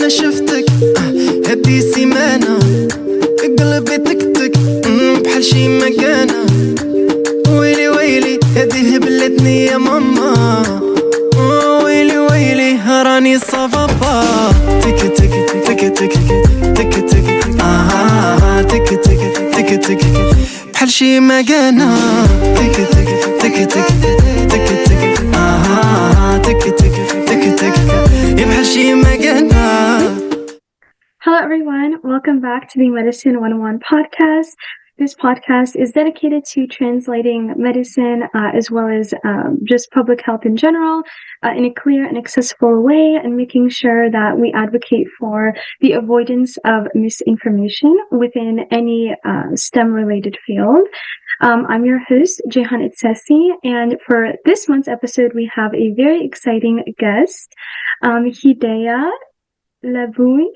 أنا شفتك هدي سيمانة قلبي تكتك بحال شي مكانة ويلي ويلي هدي هبلتني يا ماما ويلي ويلي راني صافابا تك تك تك تك تك تك آه تك تك تك تك بحال شي مكانة تك تك تك تك تك تك آه تك تك تك تك بحال شي مكانة. Hello everyone, welcome back to the Medicine 101 podcast. This podcast is dedicated to translating medicine as well as just public health in general in a clear and accessible way, and making sure that we advocate for the avoidance of misinformation within any STEM-related field. I'm your host, Jay Shetty, and for this month's episode, we have a very exciting guest, Hidaya Labiioui.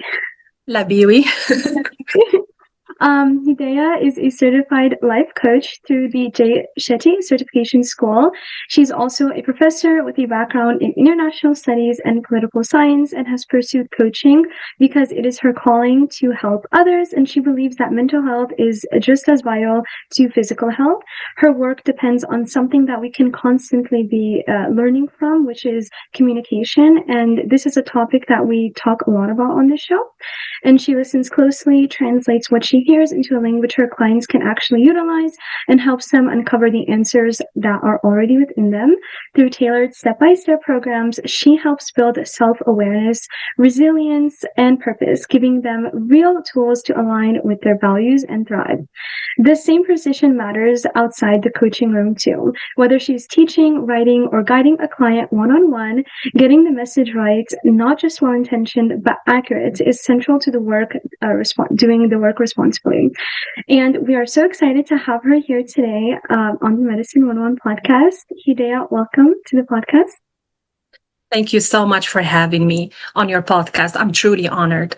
Hidaya is a certified life coach through the Jay Shetty Certification School. She's also a professor with a background in international studies and political science, and has pursued coaching because it is her calling to help others, and she believes that mental health is just as vital to physical health. Her work depends on something that we can constantly be learning from, which is communication, and this is a topic that we talk a lot about on this show. And she listens closely, translates what she hears into a language her clients can actually utilize, and helps them uncover the answers that are already within them. Through tailored step-by-step programs, she helps build self-awareness, resilience, and purpose, giving them real tools to align with their values and thrive. The same precision matters outside the coaching room too. Whether she's teaching, writing, or guiding a client one-on-one, getting the message right, not just well-intentioned but accurate, is central to the work, doing the work responsibly. And we are so excited to have her here today on the Medicine 101 podcast. Hidaya, welcome to the podcast. Thank you so much for having me on your podcast. I'm truly honored.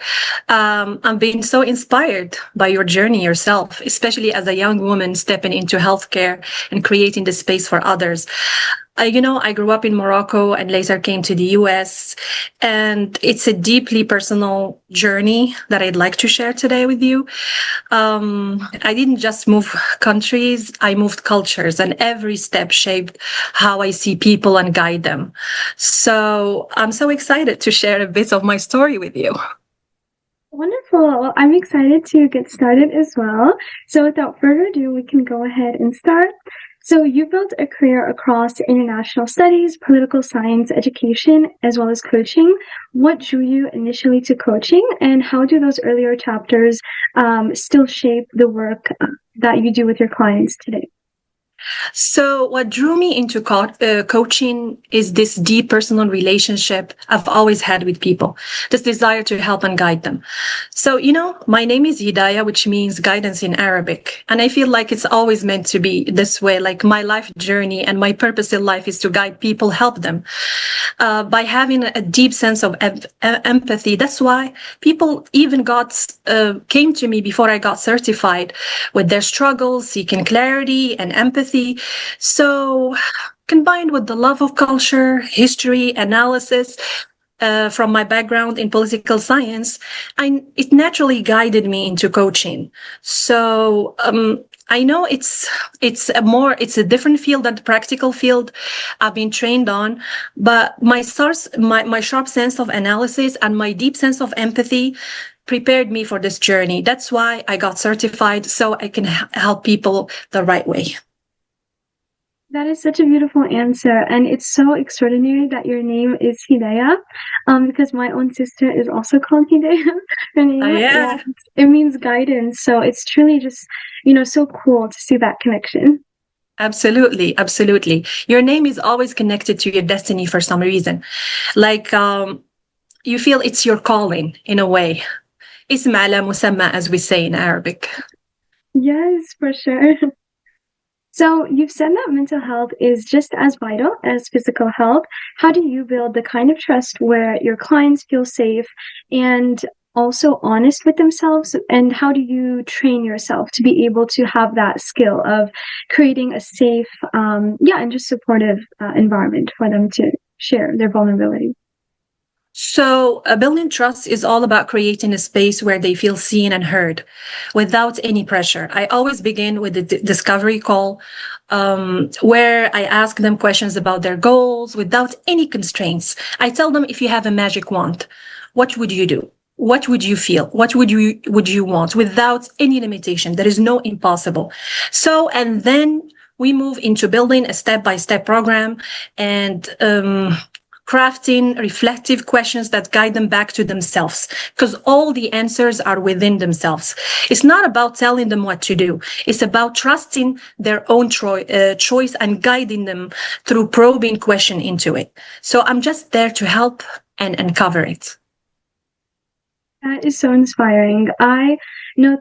I'm being so inspired by your journey yourself, especially as a young woman stepping into healthcare and creating the space for others. I grew up in Morocco and later came to the US, and it's a deeply personal journey that I'd like to share today with you. I didn't just move countries, I moved cultures, and every step shaped how I see people and guide them. So I'm so excited to share a bit of my story with you. Wonderful. Well, I'm excited to get started as well. So without further ado, we can go ahead and start. So you built a career across international studies, political science, education, as well as coaching. What drew you initially to coaching, and how do those earlier chapters still shape the work that you do with your clients today? So what drew me into coaching is this deep personal relationship I've always had with people, this desire to help and guide them. So, my name is Hidaya, which means guidance in Arabic. And I feel like it's always meant to be this way. Like my life journey and my purpose in life is to guide people, help them. By having a deep sense of empathy. That's why people even came to me before I got certified with their struggles, seeking clarity and empathy. So combined with the love of culture, history, analysis, from my background in political science, it naturally guided me into coaching. So I know it's a different field than the practical field I've been trained on, but my sharp sense of analysis and my deep sense of empathy prepared me for this journey. That's why I got certified, so I can help people the right way. That is such a beautiful answer, and it's so extraordinary that your name is Hidaya, because my own sister is also called Hidaya. Her name, yeah. It means guidance, so it's truly just, so cool to see that connection. Absolutely, absolutely. Your name is always connected to your destiny for some reason. Like, you feel it's your calling in a way. Ism ala musamma, as we say in Arabic. Yes, for sure. So you've said that mental health is just as vital as physical health. How do you build the kind of trust where your clients feel safe and also honest with themselves? And how do you train yourself to be able to have that skill of creating a safe, and just supportive environment for them to share their vulnerability? So, building trust is all about creating a space where they feel seen and heard without any pressure. I always begin with the discovery call, where I ask them questions about their goals without any constraints. I tell them, if you have a magic wand, what would you do? What would you feel? What would you want, without any limitation? There is no impossible. So, and then we move into building a step-by-step program, and crafting reflective questions that guide them back to themselves, because all the answers are within themselves. It's not about telling them what to do. It's about trusting their own choice and guiding them through probing question into it. So I'm just there to help and uncover it. That is so inspiring. I know,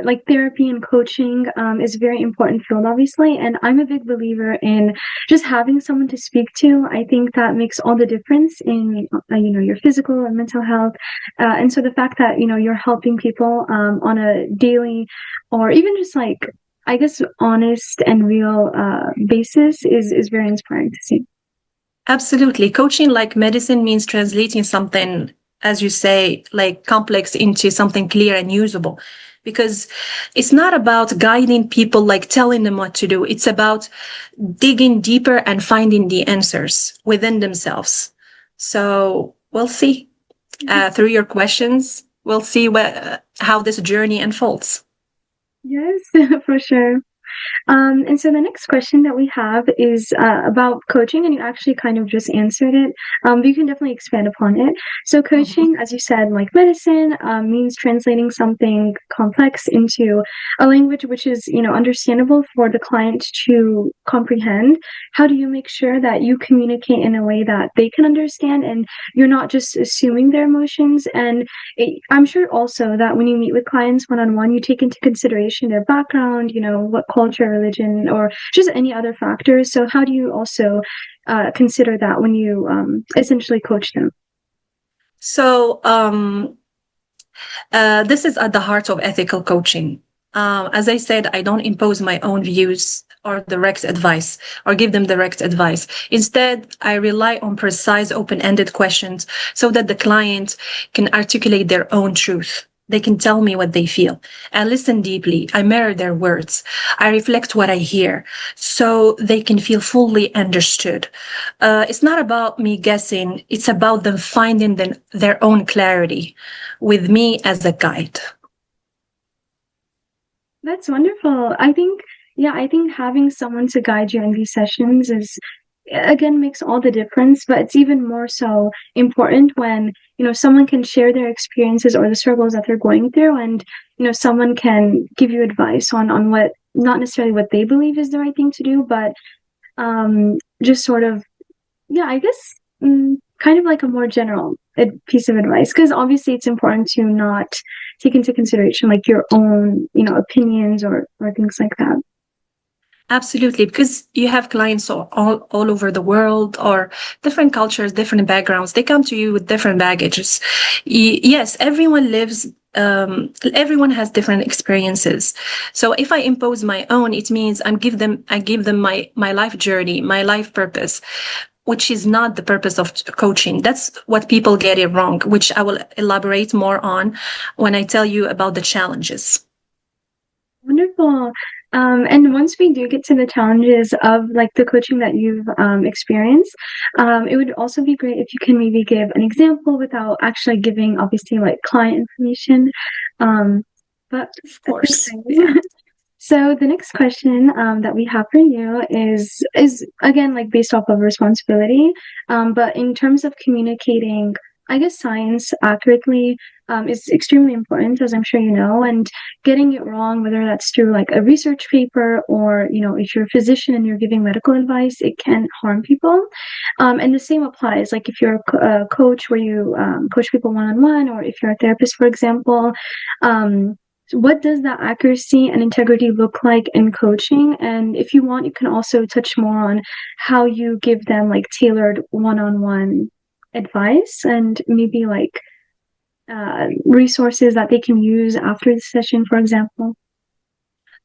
like therapy and coaching is a very important field, obviously, and I'm a big believer in just having someone to speak to. I think that makes all the difference in, your physical and mental health. And so the fact that, you're helping people on a daily or even just like, I guess, honest and real basis is very inspiring to see. Absolutely. Coaching, like medicine, means translating something, as you say, like complex into something clear and usable. Because it's not about guiding people, like telling them what to do. It's about digging deeper and finding the answers within themselves. So we'll see. Through your questions, we'll see how this journey unfolds. Yes, for sure. And so the next question that we have is about coaching, and you actually kind of just answered it, but you can definitely expand upon it. So coaching, as you said, like medicine, means translating something complex into a language which is, understandable for the client to comprehend. How do you make sure that you communicate in a way that they can understand and you're not just assuming their emotions? And I'm sure also that when you meet with clients one-on-one, you take into consideration their background, what culture, religion, or just any other factors. So how do you also consider that when you essentially coach them? So this is at the heart of ethical coaching. As I said, I don't impose my own views or direct advice or give them direct advice. Instead, I rely on precise, open-ended questions so that the client can articulate their own truth. They can tell me what they feel. I listen deeply. I mirror their words. I reflect what I hear so they can feel fully understood. It's not about me guessing. It's about them finding their own clarity with me as a guide. That's wonderful. I think having someone to guide you in these sessions is, again, makes all the difference, but it's even more so important when, someone can share their experiences or the struggles that they're going through, and, someone can give you advice on what, not necessarily what they believe is the right thing to do, but just sort of, yeah, I guess, kind of like a more general piece of advice, because obviously it's important to not take into consideration like your own, opinions or things like that. Absolutely, because you have clients all over the world, or different cultures, different backgrounds. They come to you with different baggages. Yes, everyone lives, everyone has different experiences. So if I impose my own, it means I give them my life journey, my life purpose, which is not the purpose of coaching. That's what people get it wrong, which I will elaborate more on when I tell you about the challenges. Wonderful. And once we do get to the challenges of like the coaching that you've experienced, it would also be great if you can maybe give an example without actually giving obviously like client information. But Of course. yeah. So the next question that we have for you is again like based off of responsibility, but in terms of communicating, I guess science accurately is extremely important, as I'm sure you know, and getting it wrong, whether that's through like a research paper or if you're a physician and you're giving medical advice, it can harm people. And the same applies, like if you're a coach where you coach people one-on-one, or if you're a therapist, for example. What does that accuracy and integrity look like in coaching? And if you want, you can also touch more on how you give them like tailored one-on-one advice and maybe like resources that they can use after the session, for example.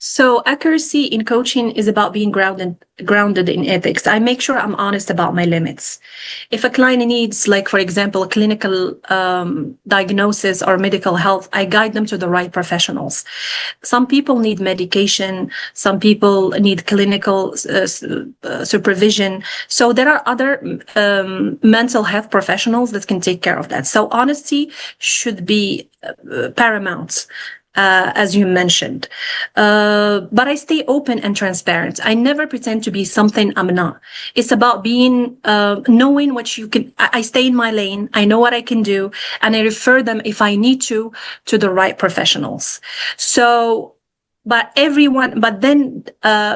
So accuracy in coaching is about being grounded in ethics. I make sure I'm honest about my limits. If a client needs, like, for example, a clinical diagnosis or medical health, I guide them to the right professionals. Some people need medication. Some people need clinical supervision. So there are other mental health professionals that can take care of that. So honesty should be paramount. As you mentioned. But I stay open and transparent. I never pretend to be something I'm not. It's about being, knowing what you can. I stay in my lane. I know what I can do, and I refer them, if I need to the right professionals. So, but then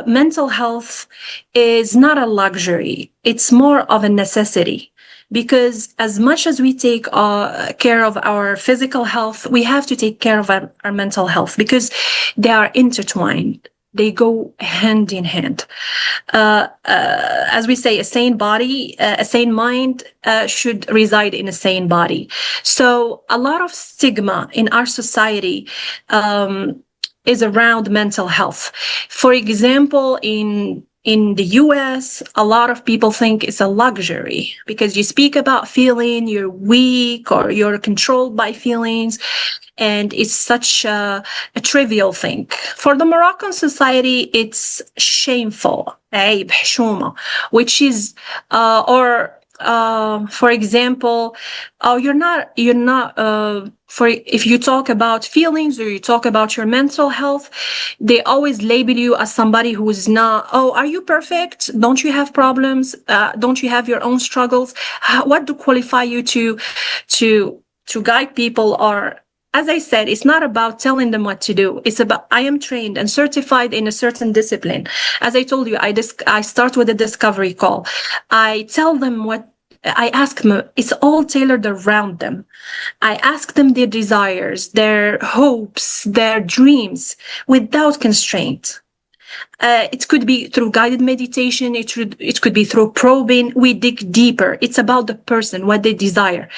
mental health is not a luxury. It's more of a necessity. Because as much as we take care of our physical health, we have to take care of our mental health, because they are intertwined. They go hand in hand. As we say, a sane body, a sane mind should reside in a sane body. So a lot of stigma in our society is around mental health. For example, in the US, a lot of people think it's a luxury because you speak about feeling you're weak or you're controlled by feelings, and it's such a trivial thing. For the Moroccan society, it's shameful, which is, for example, oh, you're not, if you talk about feelings or you talk about your mental health, they always label you as somebody who is not, oh, are you perfect? Don't you have problems? Don't you have your own struggles? What do qualify you to guide people? Or, as I said, it's not about telling them what to do. It's about, I am trained and certified in a certain discipline. As I told you, I start with a discovery call. I tell them I ask them, it's all tailored around them. I ask them their desires, their hopes, their dreams, without constraint. It could be through guided meditation. It could be through probing. We dig deeper. It's about the person, what they desire.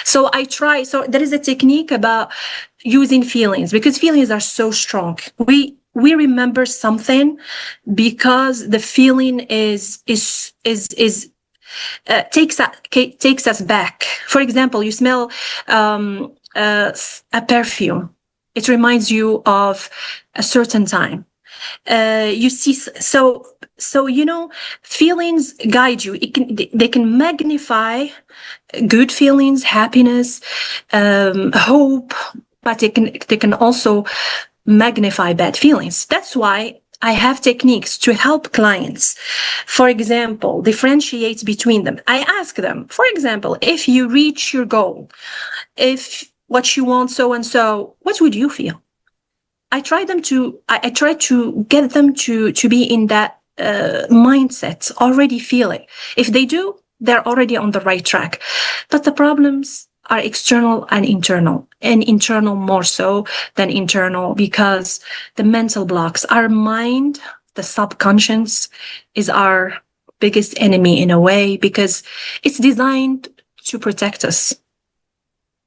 So there is a technique about using feelings, because feelings are so strong. We remember something because the feeling takes us back. For example, you smell a perfume. It reminds you of a certain time. You see, so feelings guide you. They can magnify good feelings, happiness, hope, but they can also magnify bad feelings. That's why I have techniques to help clients, for example, differentiate between them. I ask them, for example, if you reach your goal, if what you want so and so, what would you feel? I try to get them to be in that mindset, already feel it. If they do, they're already on the right track. But the problems are external and internal more so than internal, because the mental blocks, our mind, the subconscious, is our biggest enemy in a way, because it's designed to protect us.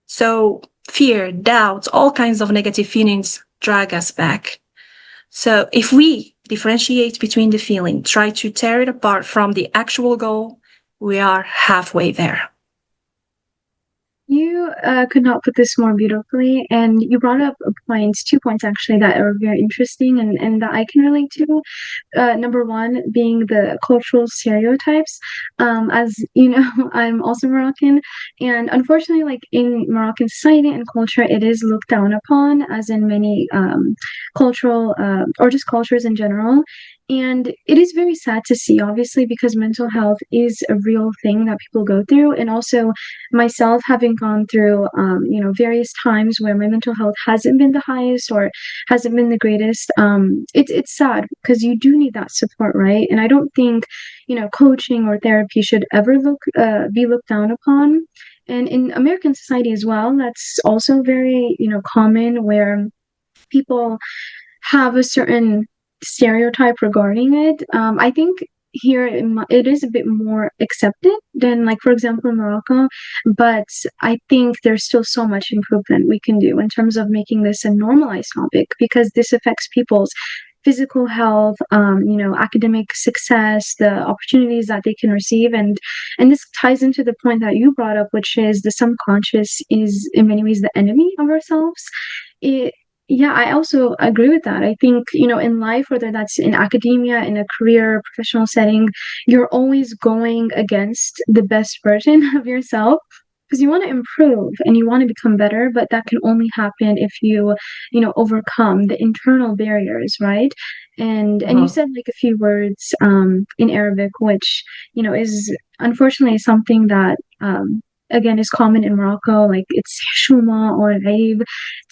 So fear, doubt, all kinds of negative feelings drag us back. So if we differentiate between the feeling, try to tear it apart from the actual goal, we are halfway there. You could not put this more beautifully, and you brought up two points actually that are very interesting and that I can relate to. Number one being the cultural stereotypes. As you know, I'm also Moroccan, and unfortunately, like in Moroccan society and culture, it is looked down upon, as in many cultural or just cultures in general. And it is very sad to see, obviously, because mental health is a real thing that people go through. And also myself having gone through, various times where my mental health hasn't been the highest or hasn't been the greatest. It's sad because you do need that support, right? And I don't think, coaching or therapy should ever be looked down upon. And in American society as well, that's also very, common, where people have a certain stereotype regarding it. I think here it is a bit more accepted than, like, for example, in Morocco, but I think there's still so much improvement we can do in terms of making this a normalized topic, because this affects people's physical health, academic success, the opportunities that they can receive. And this ties into the point that you brought up, which is the subconscious is in many ways the enemy of ourselves. Yeah, I also agree with that. I think, in life, whether that's in academia, in a career, professional setting, you're always going against the best version of yourself because you want to improve and you want to become better, but that can only happen if you, overcome the internal barriers, right? And you said like a few words in Arabic, which, is unfortunately something that again is common in Morocco, like it's shuma or ghaib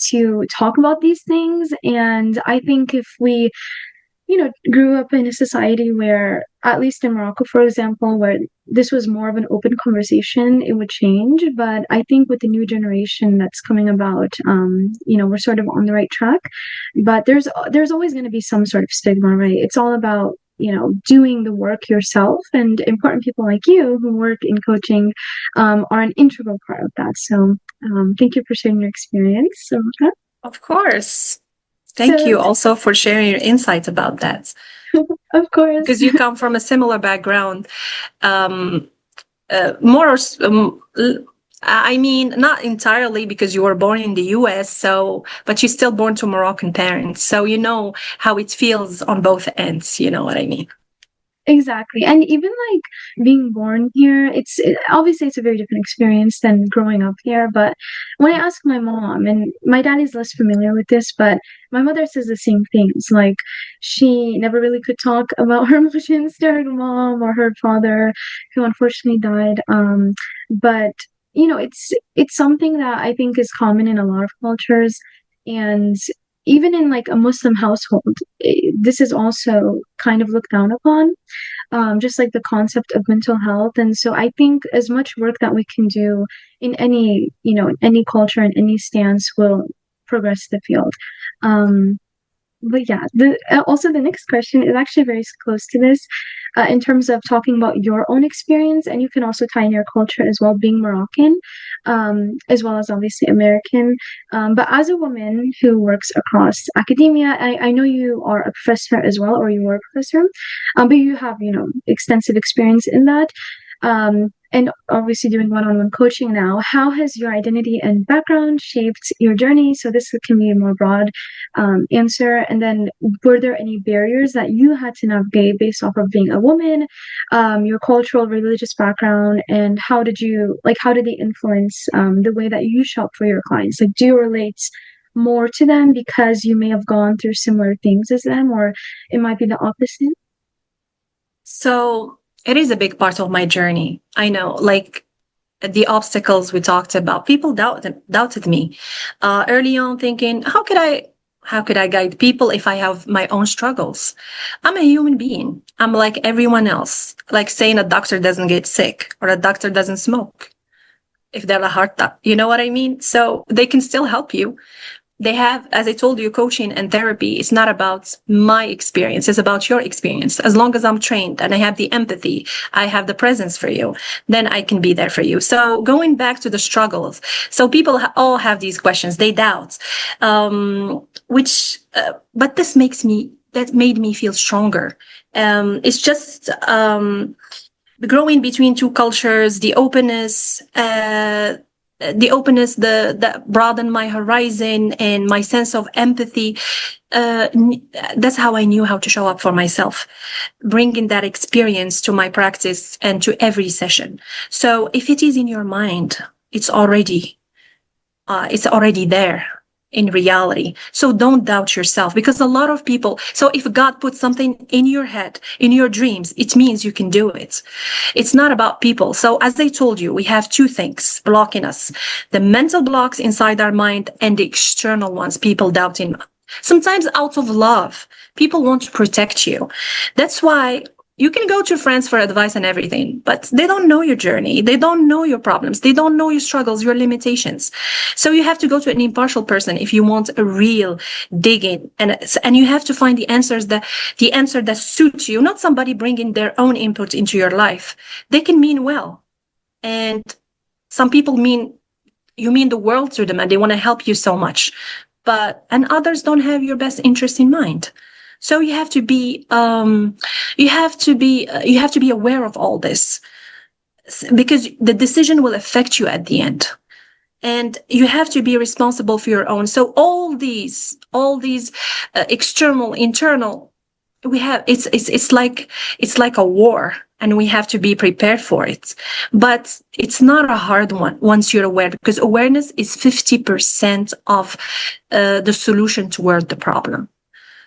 to talk about these things. And I think if we, grew up in a society where, at least in Morocco, for example, where this was more of an open conversation, it would change. But I think with the new generation that's coming about, we're sort of on the right track. But there's always going to be some sort of stigma, right? It's all about doing the work yourself, and important people like you who work in coaching are an integral part of that. So thank you for sharing your experience. So, Of course. Thank you also for sharing your insights about that. Of course. Because you come from a similar background. More or I mean, not entirely because you were born in the US, but you're still born to Moroccan parents. So you know how it feels on both ends, you know what I mean? Exactly. And even like being born here, obviously it's a very different experience than growing up here. But when I ask my mom, and my dad is less familiar with this, but my mother says the same things. Like she never really could talk about her emotions to her mom or her father, who unfortunately died. But it's something that I think is common in a lot of cultures. And even in like a Muslim household, this is also kind of looked down upon, just like the concept of mental health. And so I think as much work that we can do in any culture and any stance will progress the field. But yeah, also the next question is actually very close to this, in terms of talking about your own experience, and you can also tie in your culture as well, being Moroccan, as well as obviously American. But as a woman who works across academia, I know you are a professor as well, or you were a professor, but you have extensive experience in that. And obviously doing one-on-one coaching now. How has your identity and background shaped your journey? So this can be a more broad answer. And then were there any barriers that you had to navigate based off of being a woman, your cultural, religious background, and how did they influence the way that you shop for your clients? Like, do you relate more to them because you may have gone through similar things as them, or it might be the opposite? So it is a big part of my journey. I know, like the obstacles we talked about, people doubted me early on, thinking, how could I guide people if I have my own struggles? I'm a human being. I'm like everyone else. Like saying a doctor doesn't get sick or a doctor doesn't smoke if they're a heart doctor. You know what I mean? So they can still help you. They have, as I told you, coaching and therapy is not about my experience. It's about your experience. As long as I'm trained and I have the empathy, I have the presence for you, then I can be there for you. So going back to the struggles. So people all have these questions. They doubt, but that made me feel stronger. It's just, growing between two cultures, the openness, that broadened my horizon and my sense of empathy. That's how I knew how to show up for myself, bringing that experience to my practice and to every session. So if it is in your mind, it's already there in reality. So don't doubt yourself, because a lot of people, so if God puts something in your head, in your dreams, it means you can do it. It's not about people. So as I told you, we have two things blocking us: the mental blocks inside our mind and the external ones, people doubting. Sometimes out of love, people want to protect you. That's why you can go to friends for advice and everything, but they don't know your journey. They don't know your problems. They don't know your struggles, your limitations. So you have to go to an impartial person if you want a real digging, and you have to find the answer that suits you, not somebody bringing their own input into your life. They can mean well, and some people you mean the world to them and they want to help you so much, and others don't have your best interest in mind. So you have to be you have to be aware of all this, because the decision will affect you at the end, and you have to be responsible for your own. So all these external, internal, we have it's like a war, and we have to be prepared for it. But it's not a hard one once you're aware, because awareness is 50% of the solution toward the problem.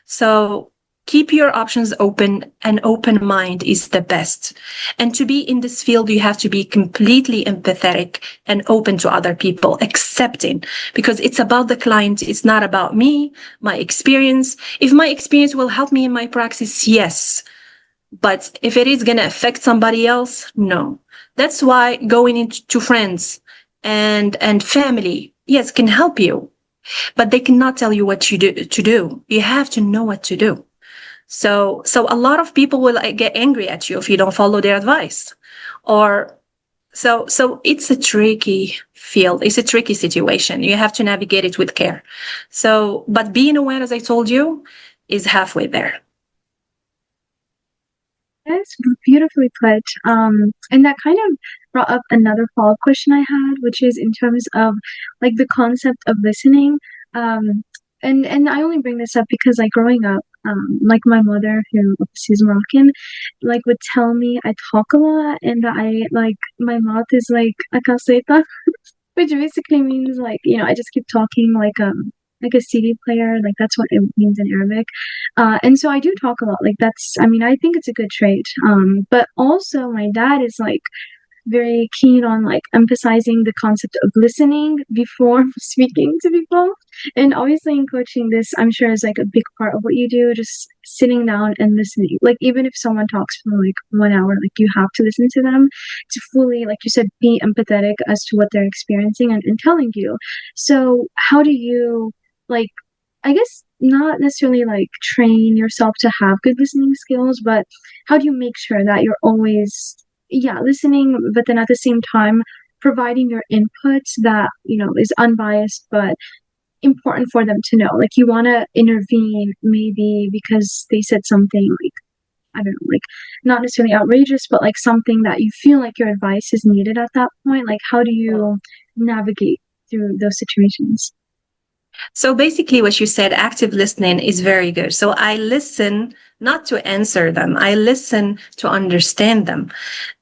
So keep your options open. An open mind is the best. And to be in this field, you have to be completely empathetic and open to other people, accepting, because it's about the client. It's not about me, my experience. If my experience will help me in my practice, yes. But if it is going to affect somebody else, no. That's why going into friends and family, yes, can help you, but they cannot tell you what to do. You have to know what to do. So a lot of people will get angry at you if you don't follow their advice. Or so it's a tricky field. It's a tricky situation. You have to navigate it with care. So, but being aware, as I told you, is halfway there. That's beautifully put. And that kind of brought up another follow-up question I had, which is in terms of like the concept of listening. Um, and I only bring this up because like growing up, like my mother, who obviously is Moroccan, like would tell me I talk a lot and I like my mouth is like a caseta, which basically means like, you know, I just keep talking like a CD player, like that's what it means in Arabic. And so I do talk a lot. Like that's, I mean, I think it's a good trait. But also my dad is like very keen on like emphasizing the concept of listening before speaking to people. And obviously in coaching, this I'm sure is like a big part of what you do, just sitting down and listening. Like even if someone talks for like 1 hour, like you have to listen to them to fully, like you said, be empathetic as to what they're experiencing and telling you. So how do you like, I guess not necessarily like train yourself to have good listening skills, but how do you make sure that you're always, yeah, listening, but then at the same time providing your input that, you know, is unbiased but important for them to know? Like you want to intervene maybe because they said something like, I don't know, like not necessarily outrageous, but like something that you feel like your advice is needed at that point. Like how do you navigate through those situations? So basically what you said, active listening, is very good. So I listen not to answer them. I listen to understand them.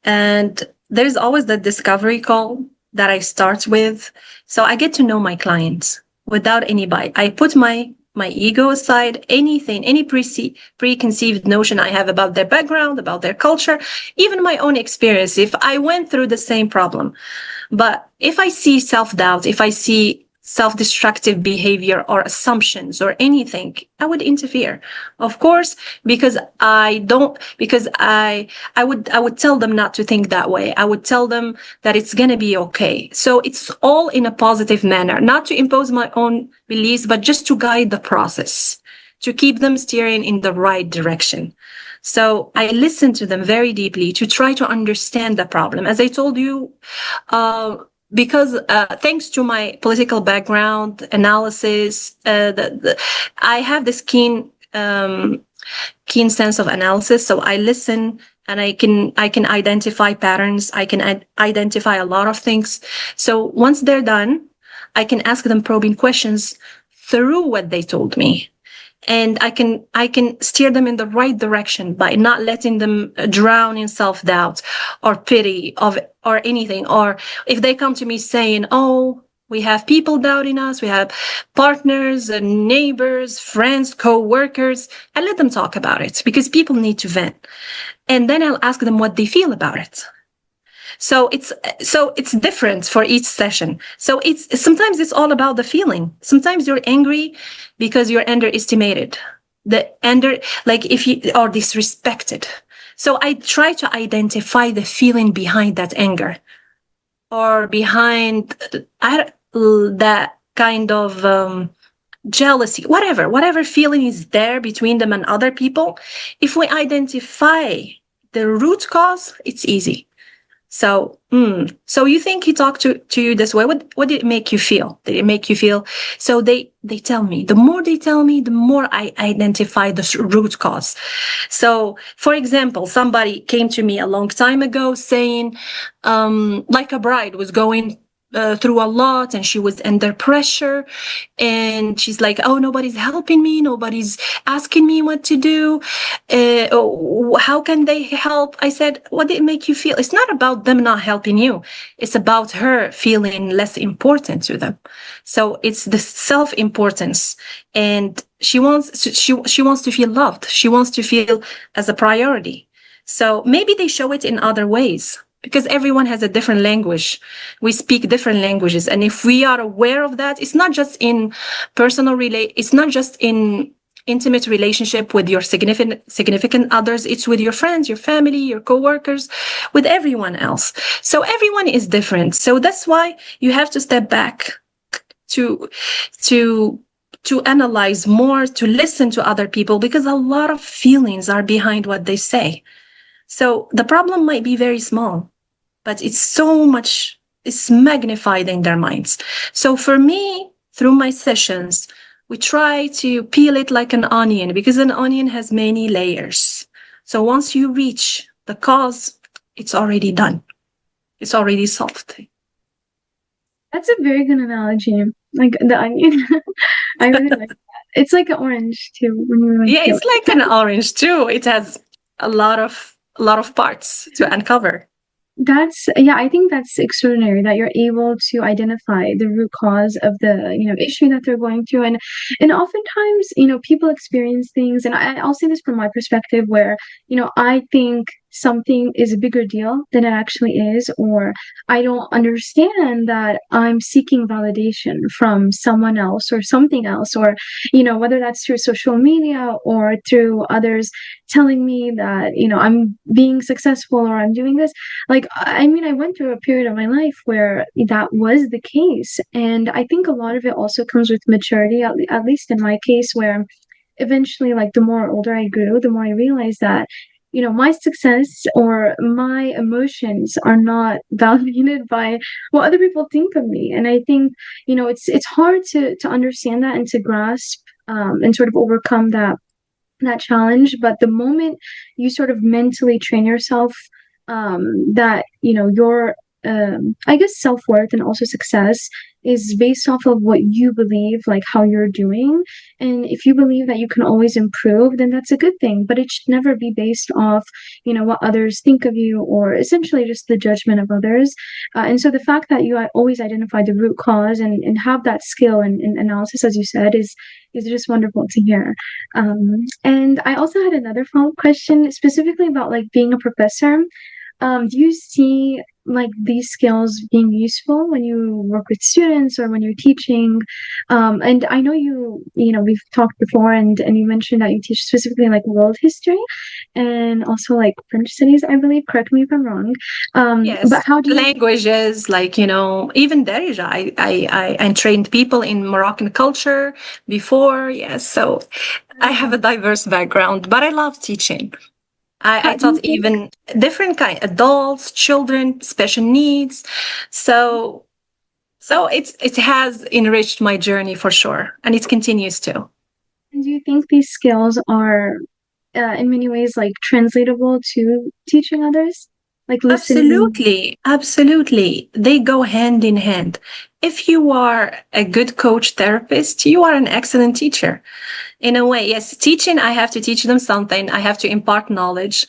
And there's always the discovery call that I start with. So I get to know my clients without any bite. I put my ego aside, anything, any preconceived notion I have about their background, about their culture, even my own experience, if I went through the same problem. But if I see self-doubt, if I see self-destructive behavior or assumptions or anything, I would interfere. Of course, because I would tell them not to think that way. I would tell them that it's going to be okay. So it's all in a positive manner, not to impose my own beliefs, but just to guide the process, to keep them steering in the right direction. So I listen to them very deeply to try to understand the problem. As I told you, because thanks to my political background analysis, I have this keen sense of analysis. So I listen and I can identify patterns. I can identify a lot of things. So once they're done, I can ask them probing questions through what they told me. And I can steer them in the right direction by not letting them drown in self-doubt or pity or anything. Or if they come to me saying, oh, we have people doubting us, we have partners and neighbors, friends, co-workers, I let them talk about it because people need to vent. And then I'll ask them what they feel about it. So it's different for each session. So sometimes it's all about the feeling. Sometimes you're angry because you're underestimated, like if you are disrespected. So I try to identify the feeling behind that anger or behind that kind of jealousy, whatever feeling is there between them and other people. If we identify the root cause, it's easy. So you think he talked to you this way? What did it make you feel? Did it make you feel? So they tell me. The more they tell me, the more I identify the root cause. So, for example, somebody came to me a long time ago saying, like a bride was going through a lot and she was under pressure, and she's like, oh, nobody's helping me, nobody's asking me what to do, how can they help? I said, what did it make you feel? It's not about them not helping you, it's about her feeling less important to them. So it's the self-importance, and she wants to feel loved, she wants to feel as a priority. So maybe they show it in other ways, because everyone has a different language. We speak different languages. And if we are aware of that, it's not just in it's not just in intimate relationship with your significant others. It's with your friends, your family, your coworkers, with everyone else. So everyone is different. So that's why you have to step back to analyze more, to listen to other people, because a lot of feelings are behind what they say. So the problem might be very small, but it's magnified in their minds. So for me, through my sessions, we try to peel it like an onion, because an onion has many layers. So once you reach the cause, it's already done. It's already solved. That's a very good analogy. Like the onion. I really like that. It's like an orange too. When you Yeah, it's like an orange too. It has a lot of parts to uncover. I think that's extraordinary that you're able to identify the root cause of the, issue that they're going through. And oftentimes, people experience things, and I'll say this from my perspective where, I think something is a bigger deal than it actually is, or I don't understand that I'm seeking validation from someone else or something else, or, whether that's through social media or through others telling me that, I'm being successful or I'm doing this. Like, I mean, I went through a period of my life where that was the case. And I think a lot of it also comes with maturity, at least in my case, where eventually, like, the more older I grew, the more I realized that, my success or my emotions are not validated by what other people think of me. And I think, it's hard to understand that and to grasp and sort of overcome that challenge. But the moment you sort of mentally train yourself that your I guess self-worth and also success is based off of what you believe, like how you're doing, and if you believe that you can always improve, then that's a good thing. But it should never be based off what others think of you, or essentially just the judgment of others. And so the fact that you always identify the root cause and have that skill and analysis, as you said, is just wonderful to hear. And I also had another follow-up question specifically about like being a professor. Do you see like these skills being useful when you work with students or when you're teaching? And I know we've talked before, and you mentioned that you teach specifically like world history and also like French studies, I believe. Correct me if I'm wrong. Yes, but how do you languages, like, even Darija, I trained people in Moroccan culture before. Yes, so I have a diverse background, but I love teaching. I do you taught think even different kind, adults, children, special needs. So it has enriched my journey for sure, and it continues to. these skills are in many ways like translatable to teaching others, like listening? Absolutely, absolutely. They go hand in hand. If you are a good coach therapist, you are an excellent teacher. In a way, yes, teaching, I have to teach them something. I have to impart knowledge.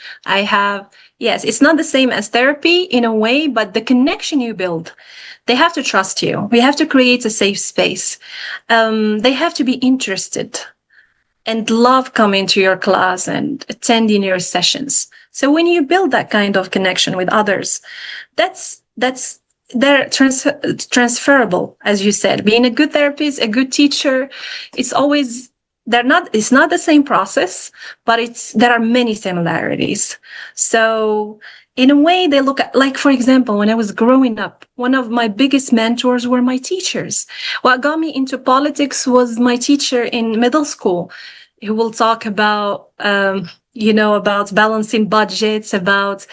Yes, it's not the same as therapy in a way, but the connection you build, they have to trust you. We have to create a safe space. They have to be interested and love coming to your class and attending your sessions. So when you build that kind of connection with others, they're transferable, as you said. Being a good therapist, a good teacher, it's not the same process, but there are many similarities. So in a way, they look at, like, for example, when I was growing up, one of my biggest mentors were my teachers. What got me into politics was my teacher in middle school. He will talk about, about balancing budgets, about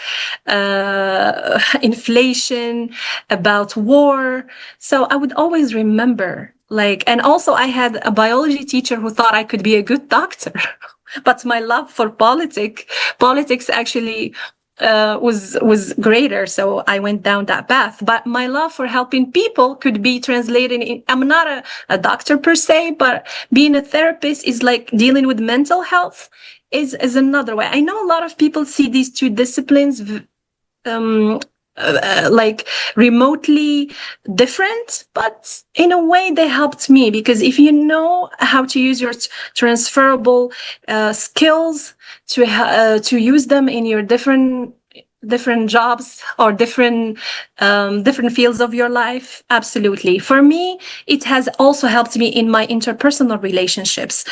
inflation, about war. So I would always remember, and also I had a biology teacher who thought I could be a good doctor. But my love for politics actually was greater, so I went down that path. But my love for helping people could be translated in, I'm not a doctor per se, but being a therapist is like dealing with mental health is another way. I know a lot of people see these two disciplines like remotely different, but in a way they helped me, because if you know how to use your transferable skills to use them in your different jobs or different fields of your life, absolutely. For me, it has also helped me in my interpersonal relationships.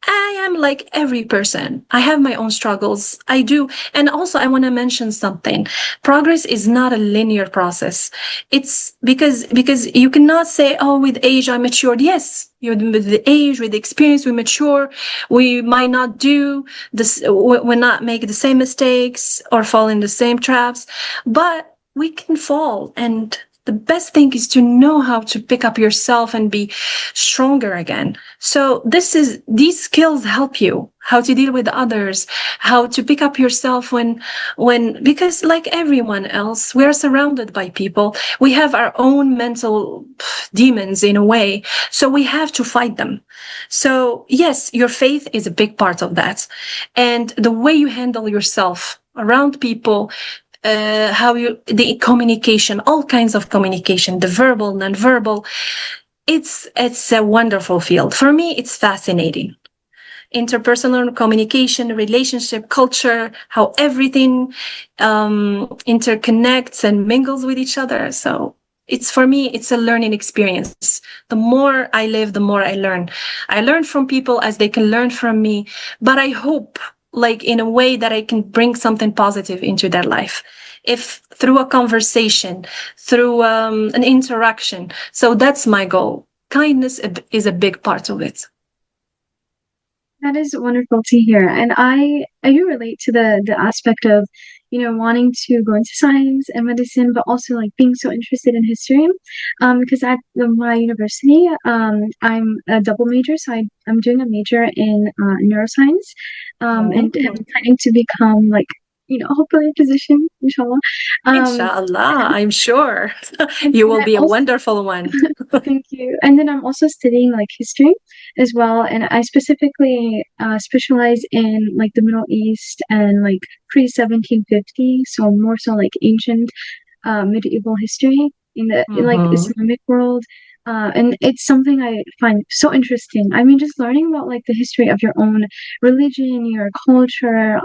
I am like every person. I have my own struggles. I do. And also, I want to mention something. Progress is not a linear process. It's because you cannot say, oh, with age, I matured. Yes, with the age, with the experience, we mature. We might not do this, we not make the same mistakes or fall in the same traps, but we can fall. And the best thing is to know how to pick up yourself and be stronger again. So these skills help you how to deal with others, how to pick up yourself because like everyone else, we are surrounded by people. We have our own mental demons in a way, so we have to fight them. So yes, your faith is a big part of that. And the way you handle yourself around people, the communication, all kinds of communication, the verbal, non-verbal, it's a wonderful field. For me, it's fascinating. Interpersonal communication, relationship, culture, how everything interconnects and mingles with each other. So for me, it's a learning experience. The more I live, the more I learn. I learn from people as they can learn from me, but I hope in a way that I can bring something positive into their life. If through a conversation, through an interaction. So that's my goal. Kindness is a big part of it. That is wonderful to hear. And I do relate to the aspect of, wanting to go into science and medicine, but also like being so interested in history. Because at my university, I'm a double major, so I'm doing a major in neuroscience, and I'm planning to become hopefully a physician, inshallah. Inshallah, I'm sure you will be a wonderful one. Thank you. And then I'm also studying history as well, and I specifically specialize in the Middle East and pre 1750, so more so ancient medieval history in the Islamic world. And it's something I find so interesting. I mean, just learning about the history of your own religion, your culture,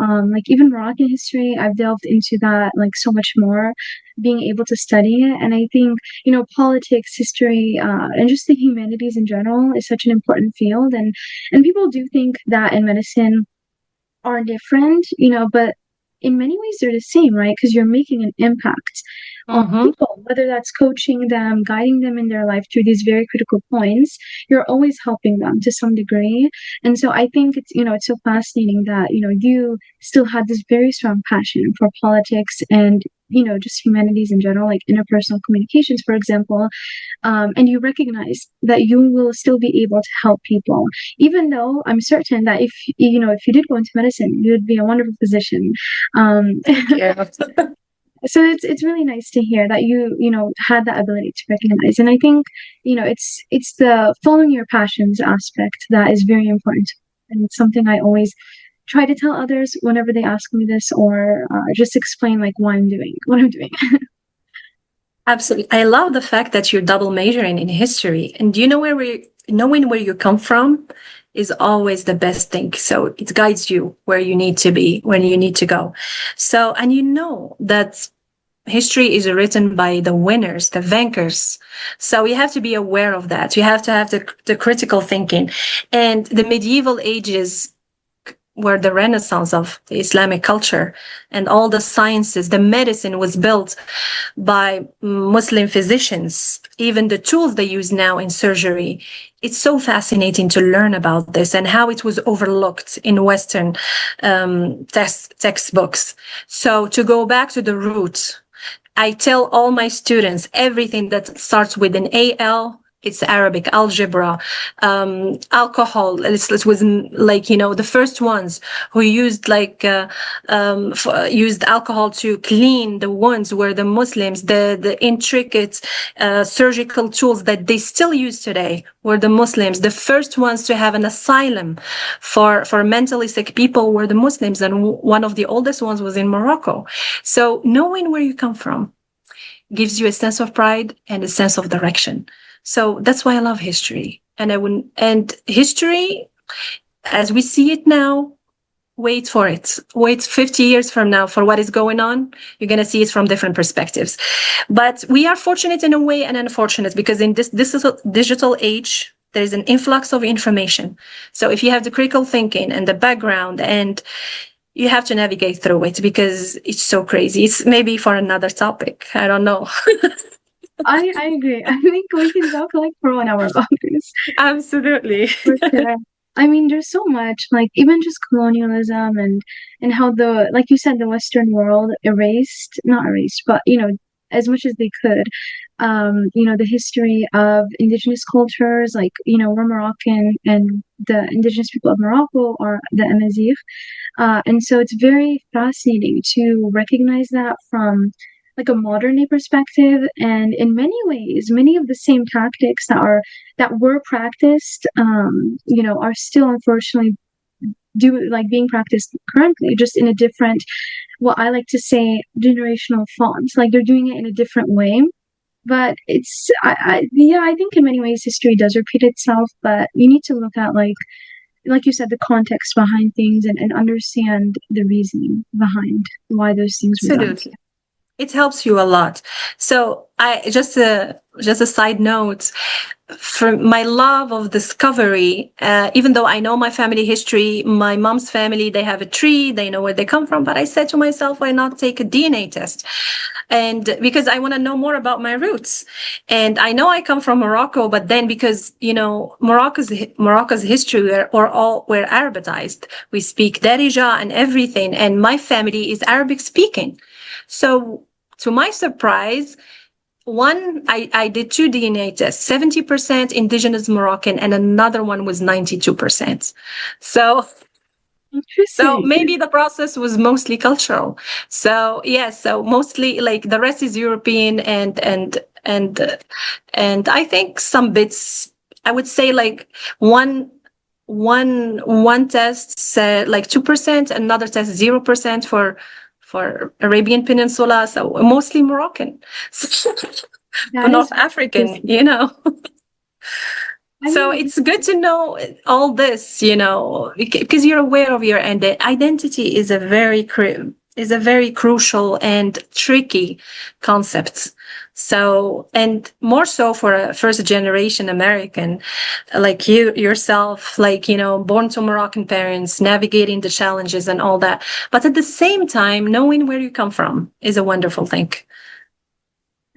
even Moroccan history. I've delved into that so much more, being able to study it. And I think, politics, history, and just the humanities in general is such an important field. And people do think that in medicine are different, but in many ways they're the same, right? Because you're making an impact on people, whether that's coaching them, guiding them in their life through these very critical points. You're always helping them to some degree. And so I think it's so fascinating that, you still had this very strong passion for politics and just humanities in general, like interpersonal communications, for example, and you recognize that you will still be able to help people, even though I'm certain that if you did go into medicine, you would be a wonderful physician. Yeah. So it's really nice to hear that you had that ability to recognize, and I think it's the following your passions aspect that is very important, and it's something I always try to tell others whenever they ask me this, or just explain why I'm doing what I'm doing. Absolutely. I love the fact that you're double majoring in history. And do you know knowing where you come from is always the best thing. So it guides you where you need to be, when you need to go. So, and that history is written by the winners, the vanquishers. So you have to be aware of that. You have to have the critical thinking. And the medieval ages where the renaissance of the Islamic culture and all the sciences, the medicine was built by Muslim physicians, even the tools they use now in surgery. It's so fascinating to learn about this and how it was overlooked in Western textbooks. So to go back to the roots, I tell all my students everything that starts with an AL. It's Arabic, algebra, alcohol. It was like, the first ones who used used alcohol to clean the wounds were the Muslims. The intricate surgical tools that they still use today were the Muslims. The first ones to have an asylum for mentally sick people were the Muslims. And one of the oldest ones was in Morocco. So knowing where you come from gives you a sense of pride and a sense of direction. So that's why I love history. And history, as we see it now, wait for it. Wait 50 years from now for what is going on. You're going to see it from different perspectives. But we are fortunate in a way and unfortunate, because in this digital age, there is an influx of information. So if you have the critical thinking and the background, and you have to navigate through it, because it's so crazy. It's maybe for another topic. I don't know. I agree. I think we can talk like for 1 hour about this. Absolutely. For sure. I mean, there's so much, like even just colonialism and how like you said, the Western world not erased, but as much as they could, the history of indigenous cultures, like we're Moroccan, and the indigenous people of Morocco are the Amazigh, and so it's very fascinating to recognize that from like a modern day perspective. And in many ways, many of the same tactics that were practiced, are still unfortunately being practiced currently, just in a different, what I like to say, generational font. Like they're doing it in a different way. But I think in many ways history does repeat itself, but you need to look at like you said, the context behind things, and understand the reasoning behind why those things were done. Absolutely. It helps you a lot. So I just a side note, for my love of discovery, even though I know my family history, my mom's family, they have a tree, they know where they come from, but I said to myself, why not take a DNA test? And because I want to know more about my roots. And I know I come from Morocco, but then because, Morocco's history were Arabized. We speak Darija and everything. And my family is Arabic speaking. So to my surprise, I did 2 DNA tests, 70% indigenous Moroccan, and another one was 92%. So maybe the process was mostly cultural. So yes, so mostly like the rest is European, and I think some bits, I would say like one test said like 2%, another test 0% for Arabian Peninsula, so mostly Moroccan, North African, So it's good to know all this, because you're aware of your identity is a very crucial and tricky concept. So, and more so for a first generation American like you yourself, born to Moroccan parents, navigating the challenges and all that. But at the same time, knowing where you come from is a wonderful thing.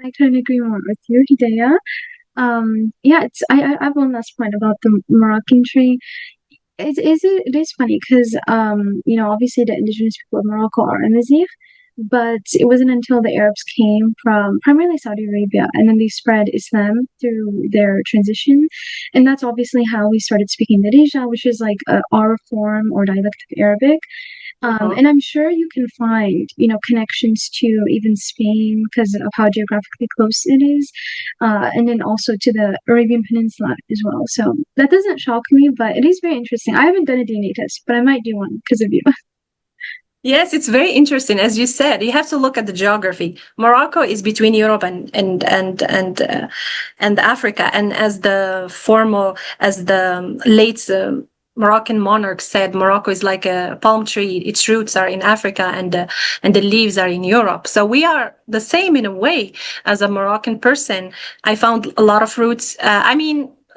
I couldn't agree more with you, Hidaya. I have one last point about the Moroccan tree. It is funny because obviously the indigenous people of Morocco are Amazigh, but it wasn't until the Arabs came from primarily Saudi Arabia, and then they spread Islam through their transition, and that's obviously how we started speaking Darija, which is like our form or dialect of Arabic. And I'm sure you can find, connections to even Spain because of how geographically close it is, and then also to the Arabian Peninsula as well. So that doesn't shock me, but it is very interesting. I haven't done a DNA test, but I might do one because of you. Yes, it's very interesting. As you said, you have to look at the geography. Morocco is between Europe and Africa, and as the late Moroccan monarch said, Morocco is like a palm tree. Its roots are in Africa, and the leaves are in Europe. So we are the same in a way. As a Moroccan person, I found a lot of roots.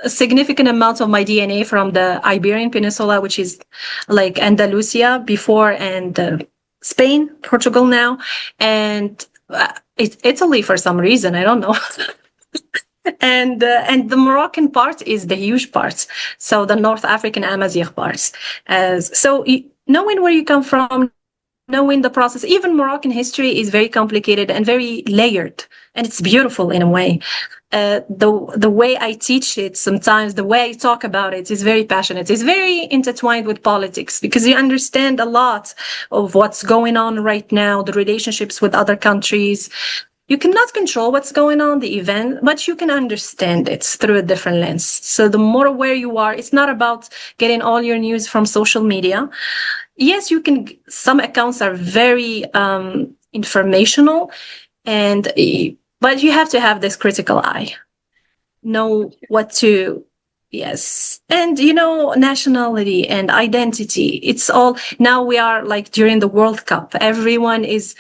a significant amount of my DNA from the Iberian Peninsula, which is like Andalusia before, and Spain, Portugal now, and it's Italy for some reason. I don't know. And the Moroccan part is the huge part. So the North African Amazigh parts. Knowing where you come from, knowing the process, even Moroccan history is very complicated and very layered, and it's beautiful in a way. The way I teach it, sometimes the way I talk about it is very passionate. It's very intertwined with politics, because you understand a lot of what's going on right now, the relationships with other countries. You cannot control what's going on, the event, but you can understand it through a different lens. So the more aware you are, it's not about getting all your news from social media. Yes, you can. Some accounts are very informational, but you have to have this critical eye. Know what to. Yes. And, nationality and identity, it's all, now we are like during the World Cup, everyone is,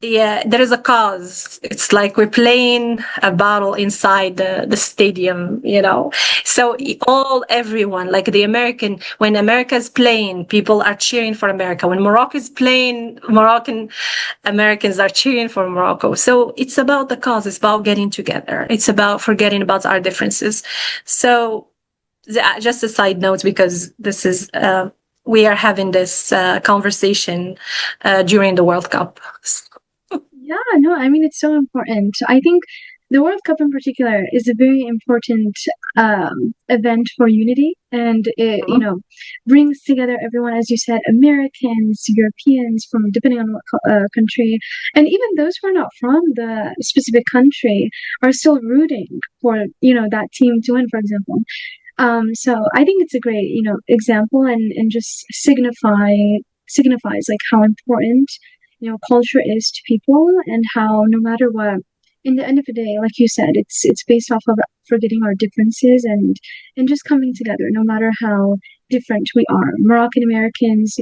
there is a cause. It's like we're playing a battle inside the stadium, So everyone, like when America's playing, people are cheering for America. When Morocco is playing, Moroccan Americans are cheering for Morocco. So it's about the cause. It's about getting together. It's about forgetting about our differences. So just a side note, because this is, we are having this conversation during the World Cup. Yeah, no, I mean, it's so important. I think the World Cup in particular is a very important event for unity, and it, brings together everyone, as you said, Americans, Europeans, from depending on what country, and even those who are not from the specific country are still rooting for, that team to win, for example. So I think it's a great, example, and just signifies like how important culture is to people, and how no matter what, in the end of the day, like you said, it's based off of forgetting our differences, and just coming together, no matter how different we are. Moroccan Americans,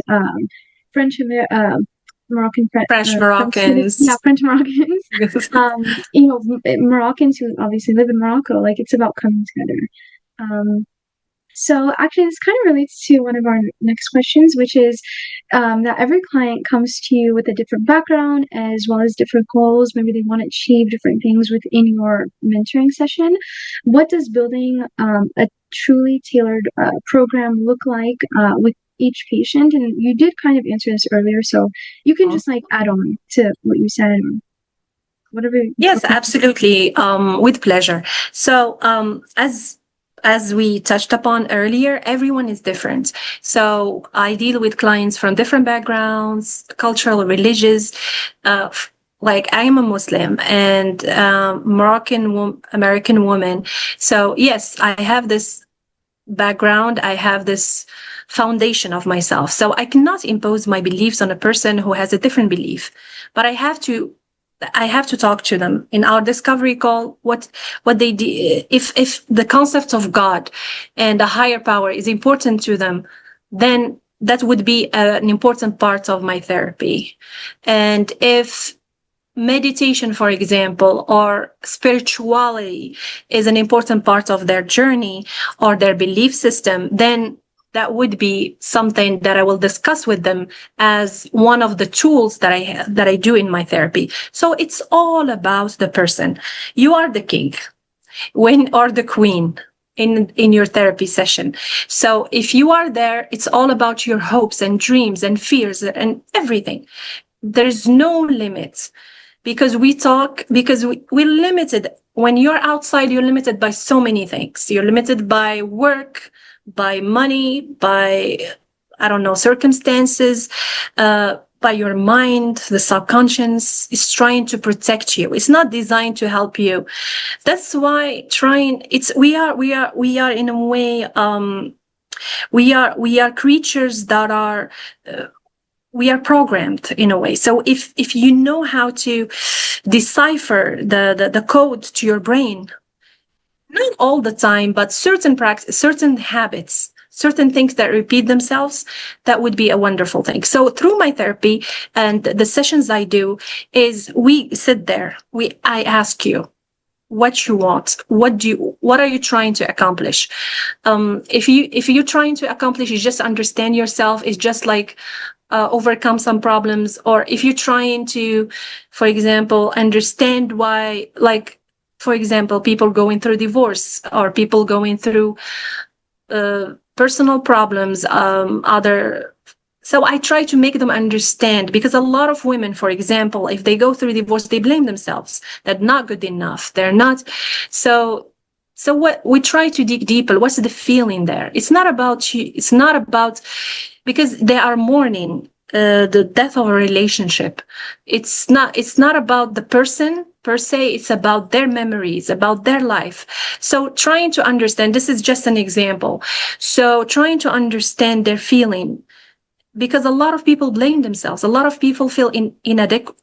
French Moroccan French Moroccans, French Moroccans, Moroccans who obviously live in Morocco. Like, it's about coming together. So actually, this kind of relates to one of our next questions, which is that every client comes to you with a different background as well as different goals. Maybe they want to achieve different things within your mentoring session. What does building a truly tailored program look like with each patient? And you did kind of answer this earlier, so you can just like add on to what you said. Whatever. Yes, absolutely. With pleasure. So as we touched upon earlier, everyone is different. So I deal with clients from different backgrounds, cultural, religious. Like, I am a Muslim and American woman. So yes, I have this background. I have this foundation of myself. So I cannot impose my beliefs on a person who has a different belief, but I have to talk to them in our discovery call, what they do. If the concept of God and a higher power is important to them, then that would be an important part of my therapy. And if meditation, for example, or spirituality is an important part of their journey or their belief system, then that would be something that I will discuss with them as one of the tools that I do in my therapy. So it's all about the person. You are the king or the queen in your therapy session. So if you are there, it's all about your hopes and dreams and fears and everything. There's no limits, because we're limited. When you're outside, you're limited by so many things. You're limited by work, by money, by, circumstances, by your mind. The subconscious is trying to protect you. It's not designed to help you. That's why we are in a way, we are creatures that are, we are programmed in a way. So if you know how to decipher the code to your brain, not all the time, but certain practice, certain habits, certain things that repeat themselves, that would be a wonderful thing. So through my therapy and the sessions I do is we sit there, I ask you, what you want. What are you trying to accomplish? If you're trying to accomplish is just understand yourself, is just like overcome some problems, or if you're trying to, for example, understand why, like, for example, people going through divorce, or people going through personal problems, so I try to make them understand, because a lot of women, for example, if they go through divorce, they blame themselves. They're not good enough. They're not. So what we try to dig deeper, what's the feeling there? It's not about you. It's not about, because they are mourning the death of a relationship. It's not about the person per se. It's about their memories, about their life. So trying to understand, this is just an example. So trying to understand their feeling, because a lot of people blame themselves. A lot of people feel inadequate,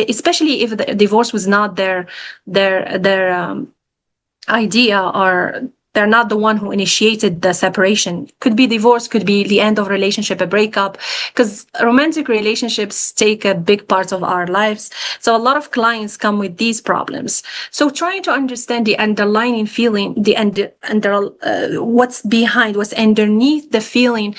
especially if the divorce was not their idea, or they're not the one who initiated the separation. Could be divorce, could be the end of relationship, a breakup, because romantic relationships take a big part of our lives. So a lot of clients come with these problems. So trying to understand the underlying feeling, what's behind, what's underneath the feeling,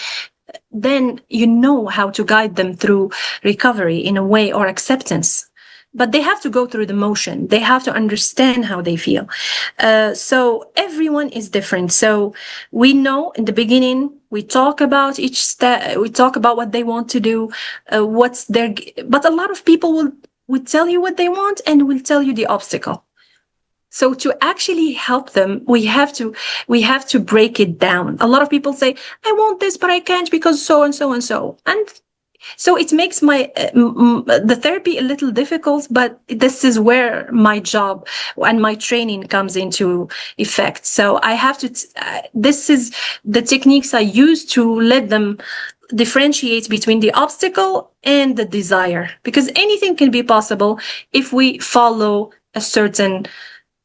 then you know how to guide them through recovery in a way, or acceptance. But they have to go through the motion. They have to understand how they feel. So everyone is different. So we know in the beginning, we talk about each step. We talk about what they want to do, but a lot of people will tell you what they want and will tell you the obstacle. So to actually help them, we have to break it down. A lot of people say, I want this, but I can't because so and so and so. And so it makes the therapy a little difficult, but this is where my job and my training comes into effect. So I have to, this is the techniques I use to let them differentiate between the obstacle and the desire, because anything can be possible if we follow a certain.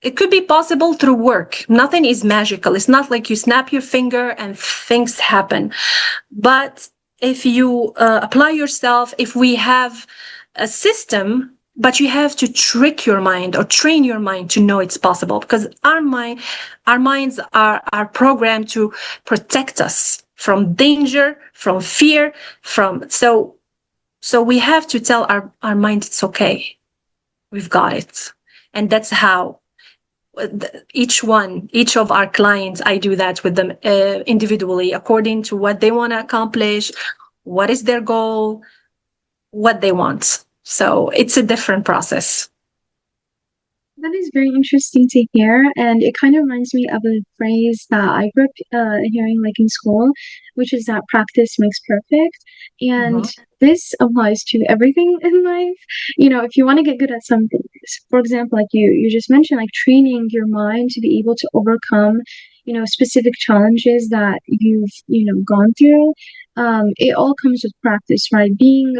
It could be possible through work. Nothing is magical. It's not like you snap your finger and things happen. But if you apply yourself, if we have a system, but you have to trick your mind or train your mind to know it's possible, because our minds are programmed to protect us from danger, from fear, so we have to tell our mind it's okay. We've got it. And that's how each of our clients, I do that with them individually, according to what they want to accomplish, what is their goal, what they want. So it's a different process. That is very interesting to hear, and it kind of reminds me of a phrase that I grew up hearing, like in school, which is that practice makes perfect. And this applies to everything in life. You know, if you want to get good at something, for example, like you just mentioned, like training your mind to be able to overcome, specific challenges that you've, gone through. It all comes with practice, right? Being,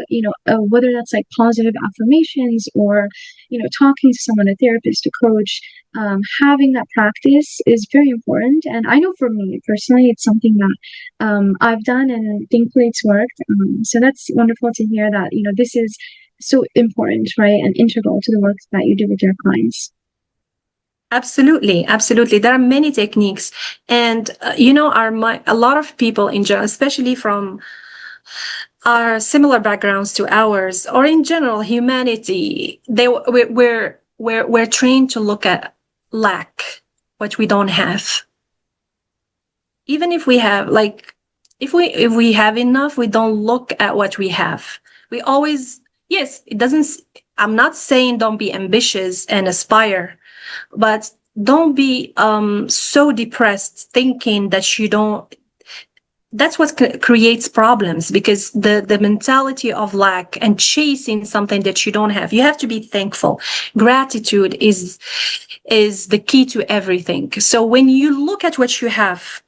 whether that's like positive affirmations or, talking to someone, a therapist, a coach, having that practice is very important. And I know for me personally, it's something that I've done, and thankfully it's worked. So that's wonderful to hear that, this is so important, right? And integral to the work that you do with your clients. Absolutely. There are many techniques, and a lot of people in general, especially from our similar backgrounds to ours, or in general humanity, we're trained to look at lack, what we don't have. Even if we have, like, if we have enough, we don't look at what we have. We always, yes, it doesn't. I'm not saying don't be ambitious and aspire, but don't be so depressed thinking that you don't. That's what creates problems, because the mentality of lack and chasing something that you don't have. You have to be thankful. Gratitude is the key to everything. So when you look at what you have,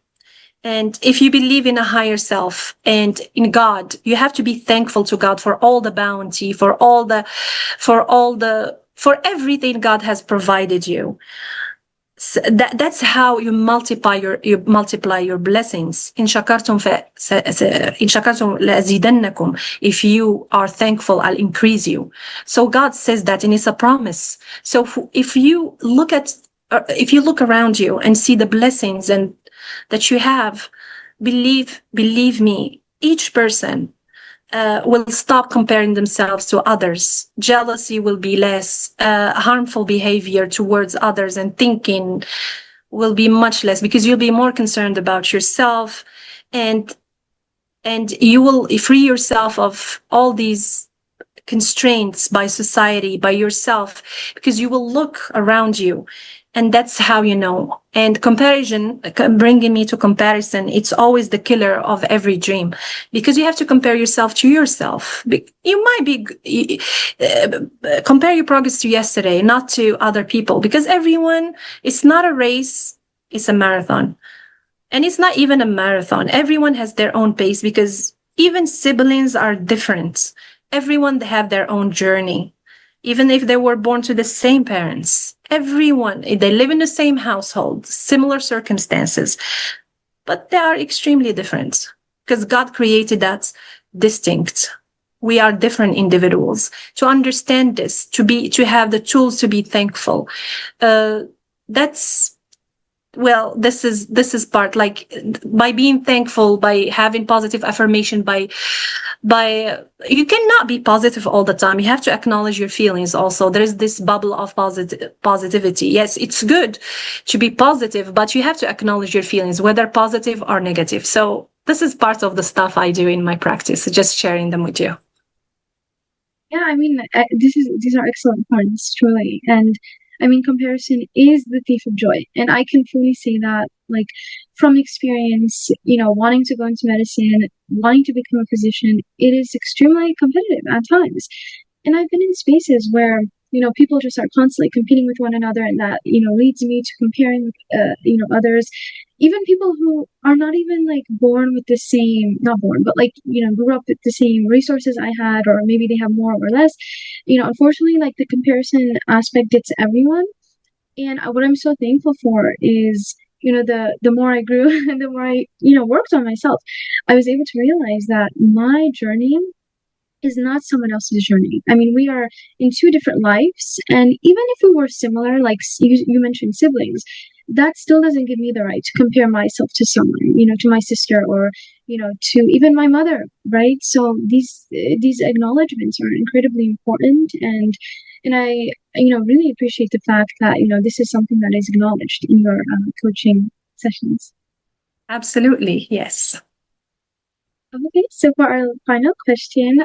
and if you believe in a higher self and in God, you have to be thankful to God for all the bounty, for everything God has provided you. So that's how you multiply your blessings. In shakartum la'azidannakum. If you are thankful, I'll increase you. So God says that, and it's a promise. So if you look at if you look around you and see the blessings and that you have, believe me, each person will stop comparing themselves to others. Jealousy will be less, harmful behavior towards others and thinking will be much less, because you'll be more concerned about yourself, and you will free yourself of all these constraints by society, by yourself, because you will look around you, and that's how you know. And comparison, bringing me to comparison, it's always the killer of every dream, because you have to compare yourself to yourself. You might be compare your progress to yesterday, not to other people, because everyone, it's not a race, it's a marathon. And it's not even a marathon. Everyone has their own pace, because even siblings are different. Everyone, they have their own journey. Even if they were born to the same parents, everyone, they live in the same household, similar circumstances, but they are extremely different, because God created us distinct. We are different individuals. To understand this, to have the tools to be thankful, that's, well, this is part, like, by being thankful, by having positive affirmation, by you cannot be positive all the time. You have to acknowledge your feelings also. There's this bubble of positivity. Yes, it's good to be positive, but you have to acknowledge your feelings, whether positive or negative. So this is part of the stuff I do in my practice, just sharing them with you. Yeah, I mean, these are excellent points, truly. And I mean, comparison is the thief of joy. And I can fully say that, like, from experience, wanting to go into medicine, wanting to become a physician, it is extremely competitive at times. And I've been in spaces where, people just are constantly competing with one another, and that, leads me to comparing with, others, even people who are not even like born with the same, not born, but like, grew up with the same resources I had, or maybe they have more or less. Unfortunately, like, the comparison aspect gets everyone. And what I'm so thankful for is, the more I grew and the more I, worked on myself, I was able to realize that my journey is not someone else's journey. I mean, we are in two different lives, and even if we were similar, like you mentioned siblings, that still doesn't give me the right to compare myself to someone, to my sister, or to even my mother, right? So these acknowledgments are incredibly important, and I really appreciate the fact that this is something that is acknowledged in your coaching sessions. Absolutely, yes. Okay, so for our final question,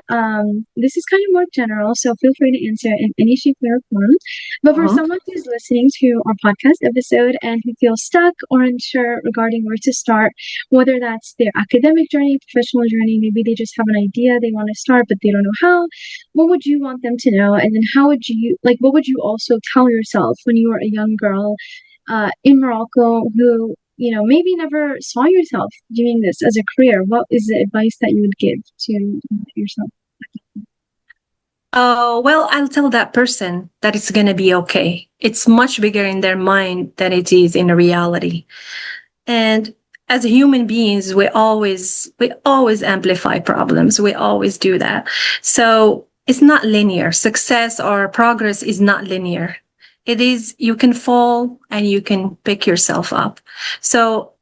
this is kind of more general, so feel free to answer in any shape or form. But for someone who's listening to our podcast episode and who feels stuck or unsure regarding where to start, whether that's their academic journey, professional journey, maybe they just have an idea they want to start, but they don't know how, what would you want them to know? And then what would you also tell yourself when you were a young girl in Morocco who maybe never saw yourself doing this as a career? What is the advice that you would give to yourself? Oh, well, I'll tell that person that it's going to be okay. It's much bigger in their mind than it is in reality. And as human beings, we always amplify problems. We always do that. So it's not linear. Success or progress is not linear. It is, you can fall and you can pick yourself up. So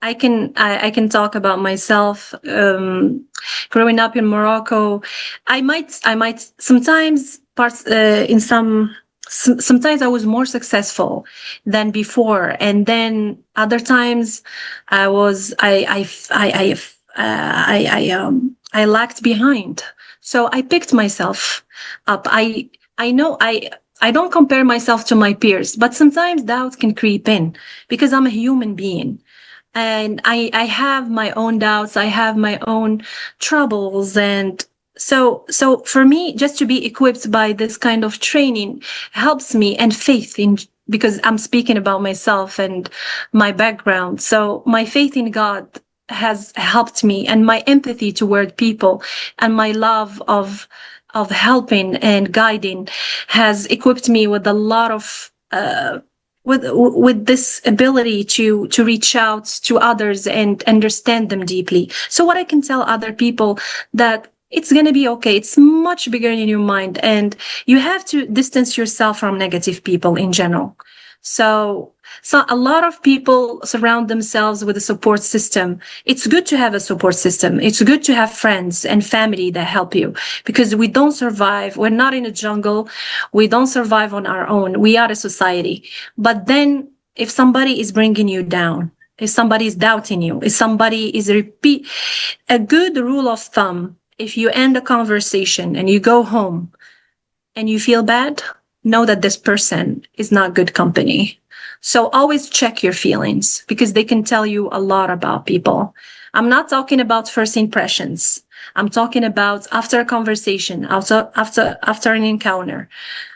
I can talk about myself. Growing up in Morocco, I might sometimes sometimes I was more successful than before, and then other times I lagged behind. So I picked myself up. I know I don't compare myself to my peers, but sometimes doubt can creep in, because I'm a human being. And I have my own doubts. I have my own troubles. And so for me, just to be equipped by this kind of training helps me, and faith in, because I'm speaking about myself and my background. So my faith in God has helped me, and my empathy toward people and my love of helping and guiding has equipped me with a lot of, with this ability to reach out to others and understand them deeply. So what I can tell other people, that it's going to be okay. It's much bigger in your mind, and you have to distance yourself from negative people in general. So a lot of people surround themselves with a support system. It's good to have a support system. It's good to have friends and family that help you, because we don't survive. We're not in a jungle. We don't survive on our own. We are a society. But then if somebody is bringing you down, if somebody is doubting you, if somebody is a good rule of thumb, if you end a conversation and you go home and you feel bad, know that this person is not good company. So always check your feelings, because they can tell you a lot about people. I'm not talking about first impressions. I'm talking about after a conversation, after an encounter.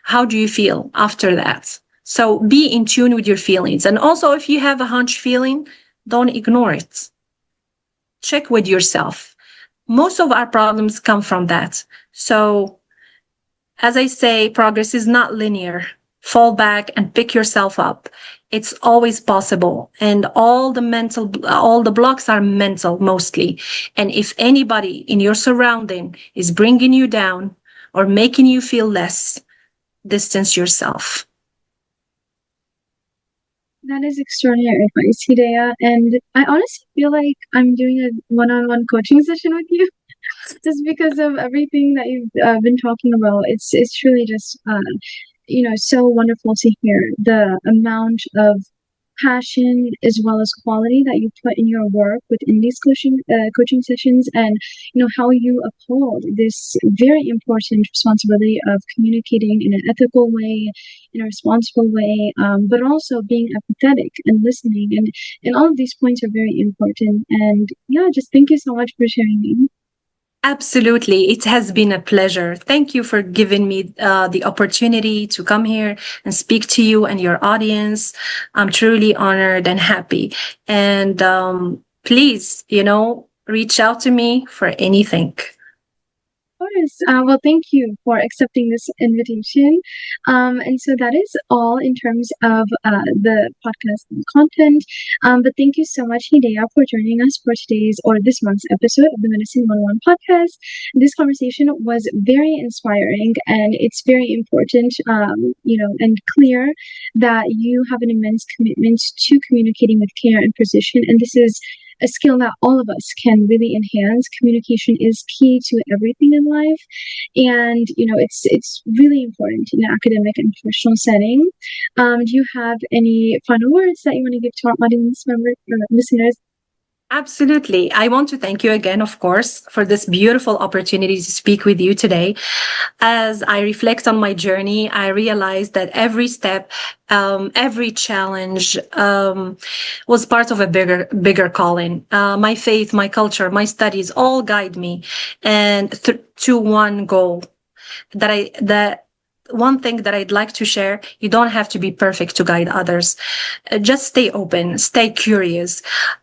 How do you feel after that? So be in tune with your feelings. And also, if you have a hunch feeling, don't ignore it. Check with yourself. Most of our problems come from that. So, as I say, progress is not linear. Fall back and pick yourself up. It's always possible. And all the blocks are mental mostly. And if anybody in your surrounding is bringing you down or making you feel less, distance yourself. That is extraordinary advice, Hidaya. And I honestly feel like I'm doing a one-on-one coaching session with you just because of everything that you've been talking about. It's truly just so wonderful to hear the amount of passion as well as quality that you put in your work within these coaching sessions, and how you uphold this very important responsibility of communicating in an ethical way, in a responsible way, but also being empathetic and listening, and all of these points are very important. And yeah, just thank you so much for sharing. Absolutely. It has been a pleasure. Thank you for giving me the opportunity to come here and speak to you and your audience. I'm truly honored and happy. And please, reach out to me for anything. Of course. Well, thank you for accepting this invitation. And so that is all in terms of the podcast content. But thank you so much, Hidaya, for joining us for today's or this month's episode of the Medicine 101 podcast. This conversation was very inspiring, and it's very important, and clear that you have an immense commitment to communicating with care and precision. And this is a skill that all of us can really enhance. Communication is key to everything in life, and it's really important in an academic and professional setting. Do you have any final words that you want to give to our audience members or listeners? Absolutely. I want to thank you again, of course, for this beautiful opportunity to speak with you today. As I reflect on my journey, I realized that every step, every challenge was part of a bigger calling. My faith, my culture, my studies all guide me and to one goal that one thing that I'd like to share: you don't have to be perfect to guide others. Just stay open, stay curious,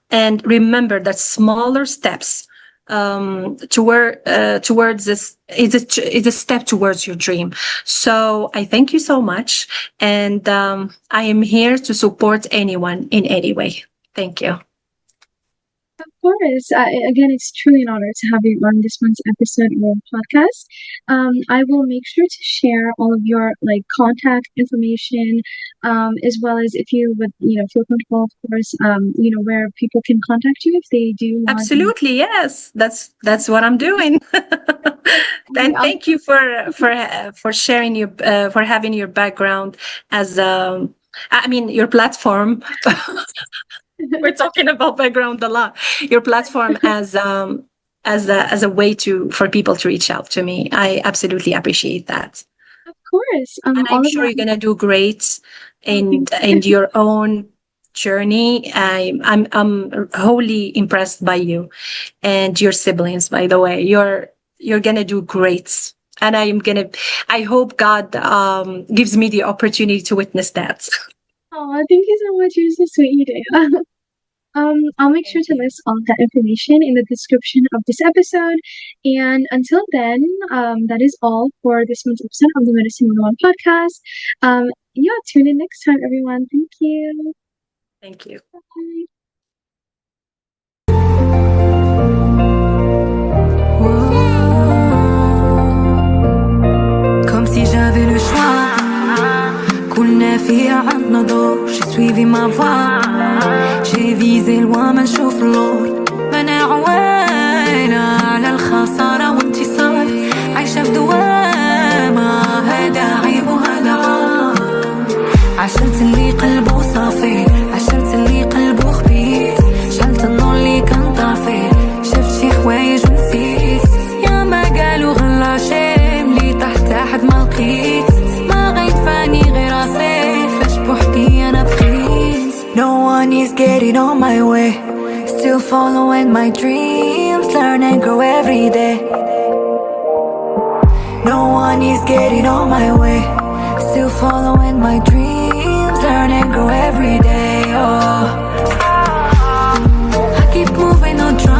and remember that smaller steps towards this is a step towards your dream. So I thank you so much, and I am here to support anyone in any way. Thank you. Of course. Again, it's truly an honor to have you on this month's episode of our podcast. I will make sure to share all of your contact information, as well as if you would, feel comfortable, of course, where people can contact you if they do. Absolutely, yes. That's what I'm doing. And thank you for sharing for having your background as your platform. We're talking about background a lot. Your platform as a way for people to reach out to me. I absolutely appreciate that. Of course. And I'm sure you're gonna do great in your own journey. I'm wholly impressed by you and your siblings, by the way. You're gonna do great. And I hope God gives me the opportunity to witness that. Oh, thank you so much. You're so sweet, Hidaya. I'll make sure to list all of that information in the description of this episode. And until then, that is all for this month's episode of the Medicine 101 podcast. Tune in next time, everyone. Thank you. Thank you. Bye. Comme si j'avais le choix, كلنا فيها عنا ضوء بعد ما لقيت ما غيدفعني غير عصيف اش بوحدي انا بقيت. No one is getting on my way, still following my dreams, learn and grow every day. No one is getting on my way, still following my dreams, learn and grow every day. Oh, I keep moving, no trying